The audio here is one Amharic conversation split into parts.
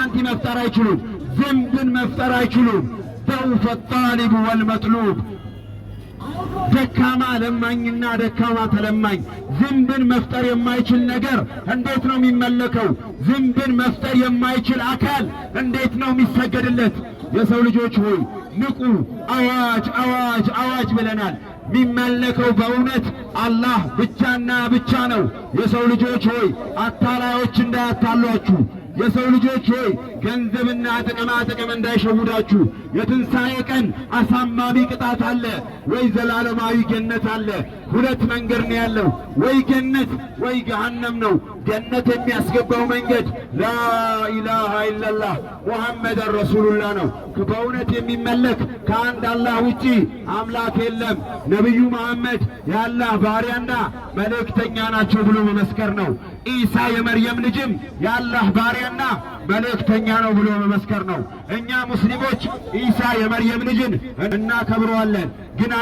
ሳንቲም መፍጠር አይችሉም። ዝንብን መፍጠር አይችሉም። ضعف الطالب والمطلوب ደካማ ለማኝና ደካማ ተለማኝ ዝንብን መፍጠር የማይችል ነገር እንዴት ነው የሚመለከው? ዝንብን መፍጠር የማይችል አካል እንዴት ነው የሚሰገድለት? የሰው ልጆች ሆይ ንቁ! አዋጅ አዋጅ አዋጅ ብለናል። የሚመለከው በእውነት አላህ ብቻና ብቻ ነው። የሰው ልጆች ሆይ አታላዮች እንዳያታሏችሁ። የሰው ልጆች ሆይ ገንዘብና ጥቅማ ጥቅም እንዳይሸውዳችሁ። የትንሣኤ ቀን አሳማሚ ቅጣት አለ፣ ወይ ዘላለማዊ ገነት አለ። ሁለት መንገድ ነው ያለው፣ ወይ ገነት ወይ ገሃነም ነው። ገነት የሚያስገባው መንገድ ላኢላሃ ኢላላህ ሙሐመድ ረሱሉላህ ነው። በእውነት የሚመለክ ከአንድ አላህ ውጪ አምላክ የለም። ነቢዩ መሐመድ የአላህ ባሪያና መልእክተኛ ናቸው ብሎ መመስከር ነው። ኢሳ የመርየም ልጅም የአላህ ባሪያና መልእክተኛ ነው ብሎ መመስከር ነው። እኛ ሙስሊሞች ኢሳ የመርየም ልጅን እናከብረዋለን፣ ግን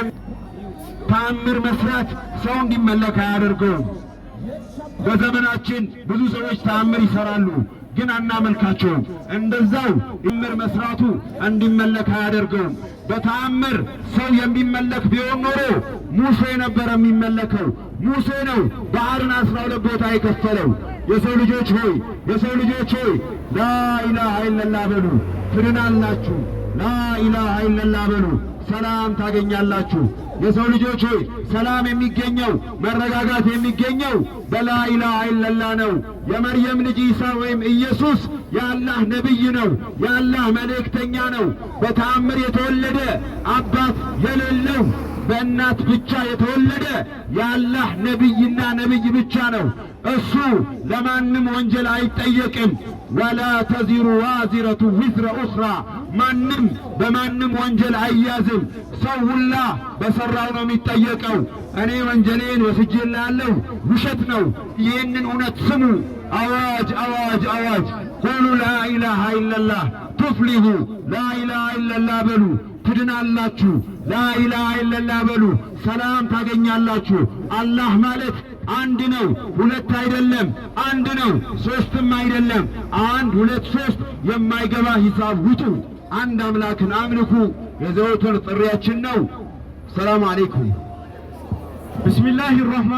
ተአምር መስራት ሰው እንዲመለክ አያደርገውም። በዘመናችን ብዙ ሰዎች ተአምር ይሰራሉ፣ ግን አናመልካቸውም። እንደዛው ተአምር መስራቱ እንዲመለክ አያደርገውም። በተአምር ሰው የሚመለክ ቢሆን ኖሮ ሙሴ ነበር የሚመለከው። ሙሴ ነው ባህርን 12 ቦታ የከፈለው። የሰው ልጆች ሆይ የሰው ልጆች ሆይ ላኢላሃ ኢለላህ በሉ፣ ትድናላችሁ። ላኢላሃ ኢለላህ በሉ፣ ሰላም ታገኛላችሁ። የሰው ልጆች ሆይ ሰላም የሚገኘው መረጋጋት የሚገኘው በላኢላሃ ኢለላህ ነው። የመርየም ልጅ ኢሳ ወይም ኢየሱስ የአላህ ነቢይ ነው፣ የአላህ መልእክተኛ ነው። በተአምር የተወለደ አባት የሌለው በእናት ብቻ የተወለደ የአላህ ነቢይና ነቢይ ብቻ ነው። እሱ ለማንም ወንጀል አይጠየቅም። ወላ ተዚሩ ዋዚረቱ ዊዝረ ኡኽራ፣ ማንም በማንም ወንጀል አይያዝም። ሰው ሁላ በሠራው ነው የሚጠየቀው። እኔ ወንጀሌን ወስጄልሃለሁ፣ ውሸት ነው። ይህንን እውነት ስሙ። አዋጅ አዋጅ አዋጅ! ቁሉ ላኢላሃ ኢለላህ ቱፍሊሁ፣ ላኢላሃ ኢለላህ በሉ ትድናላችሁ። ላኢላሃ ኢለላህ በሉ ሰላም ታገኛላችሁ። አላህ ማለት አንድ ነው፣ ሁለት አይደለም። አንድ ነው፣ ሶስትም አይደለም። አንድ ሁለት ሶስት የማይገባ ሂሳብ ውጡ። አንድ አምላክን አምልኩ የዘወትር ጥሪያችን ነው። ሰላም አለይኩም። ቢስሚላሂር ረህማን